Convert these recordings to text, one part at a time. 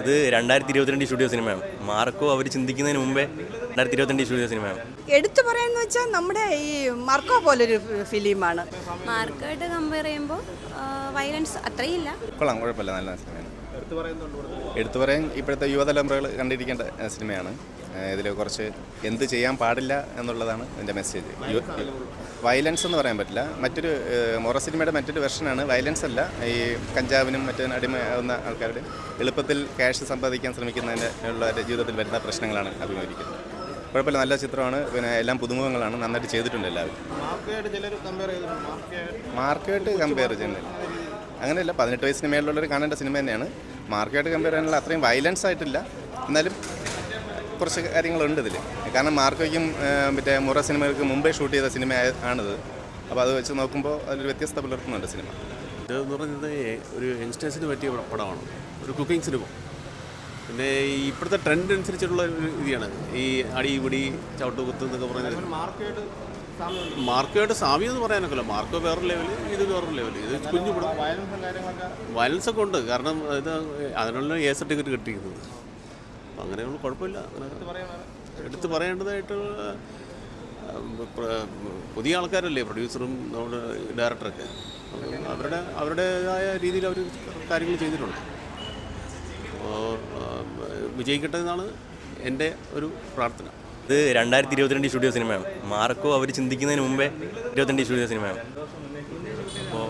ഇത് 2022 സ്റ്റുഡിയോ സിനിമയാണ്. മാർക്കോ അവർ ചിന്തിക്കുന്നതിന് മുമ്പേ 2022 സ്റ്റുഡിയോ സിനിമയാണ്. എടുത്തു പറയാന്ന് വെച്ചാൽ നമ്മുടെ ഈ മാർക്കോ പോലൊരു ഫിലിമാണ്. മാർക്കോയിട്ട് കമ്പയർ ചെയ്യുമ്പോൾ വയലൻസ് അത്രയില്ല. കൊള്ളാം, കുഴപ്പമില്ല, നല്ല സിനിമയാണ്. എടുത്തു പറയാൻ ഇപ്പോഴത്തെ യുവതലമുറകൾ കണ്ടിരിക്കേണ്ട സിനിമയാണ്. ഇതിൽ കുറച്ച് എന്ത് ചെയ്യാൻ പാടില്ല എന്നുള്ളതാണ് ഇതിൻ്റെ മെസ്സേജ്. വയലൻസ് എന്ന് പറയാൻ പറ്റില്ല. മറ്റൊരു മൊറ സിനിമയുടെ മറ്റൊരു വെർഷനാണ്. വയലൻസ് അല്ല, ഈ കഞ്ചാവിനും മറ്റും അടിമയാവുന്ന ആൾക്കാരുടെ എളുപ്പത്തിൽ ക്യാഷ് സമ്പാദിക്കാൻ ശ്രമിക്കുന്നതിൻ്റെ ഉള്ള ജീവിതത്തിൽ വരുന്ന പ്രശ്നങ്ങളാണ് അഭിമുഖീകരിക്കുന്നത്. കുഴപ്പമില്ല, നല്ല ചിത്രമാണ്. പിന്നെ എല്ലാം പുതുമുഖങ്ങളാണ്, നന്നായിട്ട് ചെയ്തിട്ടുണ്ട് എല്ലാവരും. മാർക്കോയിട്ട് കമ്പയർ ചെയ്യുന്നില്ല, അങ്ങനെയല്ല. 18 വയസ്സിന് മേലുള്ളവർ കാണേണ്ട സിനിമ തന്നെയാണ്. മാർക്കോയിട്ട് കമ്പയർ ചെയ്യാനുള്ള അത്രയും വയലൻസ് ആയിട്ടില്ല, എന്നാലും കുറച്ച് കാര്യങ്ങളുണ്ട് ഇതിൽ. കാരണം മാർക്കോയ്ക്കും മറ്റേ മുറ സിനിമകൾക്ക് മുമ്പേ ഷൂട്ട് ചെയ്ത സിനിമ ആണിത്. അപ്പോൾ അത് വെച്ച് നോക്കുമ്പോൾ അതിലൊരു വ്യത്യസ്തത പുലർത്തുന്നുണ്ട് സിനിമ. ഇതെന്ന് പറയുന്നത് ഒരു യങ്സ്റ്റേഴ്സിന് പറ്റിയ പടമാണ്, ഒരു കുക്കിംഗ് സിനിമ. പിന്നെ ഇപ്പോഴത്തെ ട്രെൻഡ് അനുസരിച്ചുള്ള ഒരു രീതിയാണ് ഈ അടിപിടി ചവിട്ടുകുത്ത് എന്നൊക്കെ പറയുന്നത്. മാർക്കോയുടെ സാമ്യം എന്ന് പറയാനൊക്കെയല്ല. മാർക്കോ വേറൊരു ലെവല്, ഇത് വേറൊരു ലെവല്. ഇത് കുഞ്ഞു പടം. വയലൻസ് ഒക്കെ ഉണ്ട്, കാരണം ഇത് അതിനുള്ള എ സർട്ടിഫിക്കറ്റ് കിട്ടിയിരിക്കുന്നത്. അപ്പം അങ്ങനെയുള്ള കുഴപ്പമില്ല. എടുത്ത് പറയേണ്ടതായിട്ട് പുതിയ ആൾക്കാരല്ലേ പ്രൊഡ്യൂസറും നമ്മുടെ ഡയറക്ടറൊക്കെ. അവരുടേതായ രീതിയിൽ അവർ കാര്യങ്ങൾ ചെയ്തിട്ടുണ്ട്. അപ്പോൾ വിജയിക്കട്ടെ എന്നാണ് എൻ്റെ ഒരു പ്രാർത്ഥന. ഇത് 2022 സ്റ്റുഡിയോ സിനിമയാണ്. മാർക്കോ അവർ ചിന്തിക്കുന്നതിന് മുമ്പേ 22 സ്റ്റുഡിയോ സിനിമയാണ്. അപ്പോൾ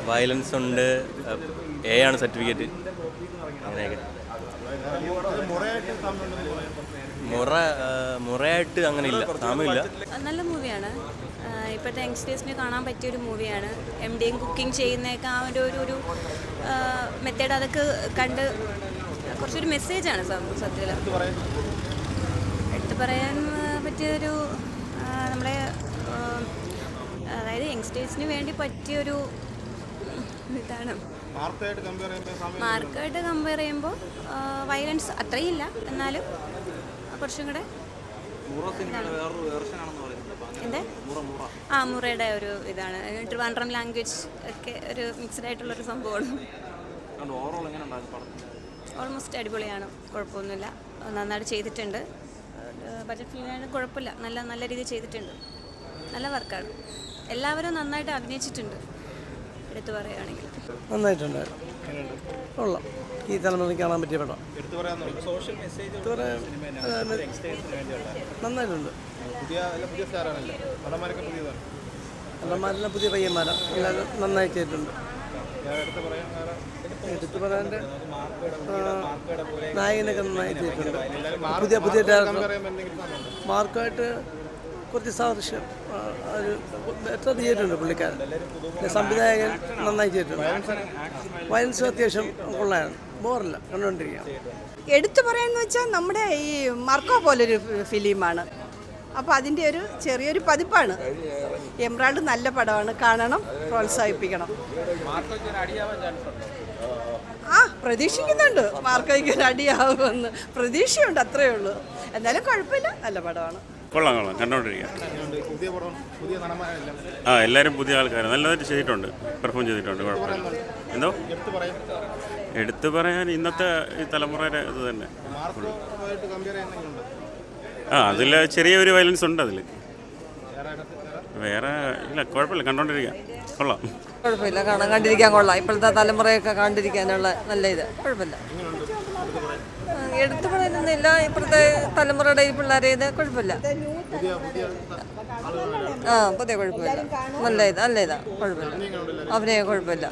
വയലൻസ് ഉണ്ട്, എ ആണ് സർട്ടിഫിക്കറ്റ്, അങ്ങനെയൊക്കെ. മുറയായിട്ട് അങ്ങനെ ഇല്ല, സാമ്യമില്ല. നല്ല മൂവിയാണ്. ഇപ്പോഴത്തെ യങ്സ്റ്റേഴ്സിന് കാണാൻ പറ്റിയൊരു മൂവിയാണ്. MDയും കുക്കിംഗ് ചെയ്യുന്നതൊക്കെ ആ ഒരു മെത്തേഡ് അതൊക്കെ കണ്ട് കുറച്ചൊരു മെസ്സേജാണ് സത്യത്തിൽ. എടുത്തു പറയാൻ പറ്റിയൊരു നമ്മുടെ അതായത് യങ്സ്റ്റേഴ്സിന് വേണ്ടി പറ്റിയൊരു ഇതാണ്. മാർക്കോയിട്ട് കമ്പയർ ചെയ്യുമ്പോൾ വയലൻസ് അത്രയില്ല, എന്നാലും കുറച്ചും കൂടെ എന്താ മുറയുടെ ഒരു ഇതാണ്. ട്രിവാൻഡ്രം ലാംഗ്വേജ് ഒക്കെ ഒരു മിക്സ്ഡ് ആയിട്ടുള്ളൊരു സംഭവമാണ്. ഓൾമോസ്റ്റ് അടിപൊളിയാണ്, കുഴപ്പമൊന്നുമില്ല, നന്നായിട്ട് ചെയ്തിട്ടുണ്ട്. ബഡ്ജറ്റ് ഫിലിമാണ്, കുഴപ്പമില്ല, നല്ല രീതിയിൽ ചെയ്തിട്ടുണ്ട്. നല്ല വർക്കാണ്, എല്ലാവരും നന്നായിട്ട് അഭിനയിച്ചിട്ടുണ്ട്. എടുത്തു പറയുകയാണെങ്കിൽ നന്നായിട്ടുണ്ട്, കൊള്ളാം. ഈ തലമുറയ്ക്ക് കാണാൻ പറ്റിയ പടം. നന്നായിട്ടുണ്ട്. നടന്മാരെല്ലാം പുതിയ പയ്യന്മാരാണ്, എല്ലാവരും നന്നായി ചെയ്തിട്ടുണ്ട്. എടുത്തു പറയാൻ്റെ നായകനൊക്കെ നന്നായി ചെയ്തിട്ടുണ്ട്. പുതിയ ഡയറക്ടർ മാർക്കായിട്ട് കുറച്ച് സാദൃശ്യം ഒരു എത്ര ചെയ്തിട്ടുണ്ട് പുള്ളിക്കാരൻ. സംവിധായകൻ നന്നായി ചെയ്തിട്ടുണ്ട്. വയലൻസ് അത്യാവശ്യം കൊള്ളാണ്, ബോറില്ല, കണ്ടുകൊണ്ടിരിക്കുകയാണ്. എടുത്തു പറയാന്ന് വെച്ചാൽ നമ്മുടെ ഈ മാർക്കോ പോലൊരു ഫിലിമാണ്. അപ്പോൾ അതിൻ്റെ ഒരു ചെറിയൊരു പതിപ്പാണ്. എംറാൾഡ് നല്ല പടമാണ്, കാണണം, പ്രോത്സാഹിപ്പിക്കണം. പ്രതീക്ഷിക്കുന്നുണ്ട് മാർക്കോയ്ക്ക് ഒരു അടിയാവുമെന്ന് പ്രതീക്ഷയുണ്ട്, അത്രയേ ഉള്ളൂ. എന്നാലും കുഴപ്പമില്ല, നല്ല പടമാണ്. കൊള്ളാം, കണ്ടോണ്ടിരിക്കാം. എല്ലാവരും പുതിയ ആൾക്കാർ നല്ലതായിട്ട് ചെയ്തിട്ടുണ്ട്, പെർഫോം ചെയ്തിട്ടുണ്ട്, കുഴപ്പമില്ല. എന്തോ എടുത്തു പറയാൻ ഇന്നത്തെ ഈ തലമുറയുടെ ഇത് തന്നെ. അതിൽ ചെറിയൊരു വയലൻസ് ഉണ്ട് അതിൽ. വേറെ ഇല്ല, കുഴപ്പമില്ല, കണ്ടോണ്ടിരിക്കാം, കൊള്ളാം. കുഴപ്പമില്ല, കണ്ടിരിക്കാൻ കൊള്ളാം. ഇപ്പോഴത്തെ തലമുറയൊക്കെ കണ്ടിരിക്കാനുള്ള നല്ല ഇത്, കുഴപ്പമില്ല. എടുത്തു പറയുന്നില്ല, ഇപ്പോഴത്തെ തലമുറയുടെ ഈ പിള്ളേരെ ഇത് കുഴപ്പമില്ല. പുതിയ കുഴപ്പമില്ല, നല്ല ഇതാ, കുഴപ്പമില്ല, അഭിനയം കുഴപ്പമില്ല.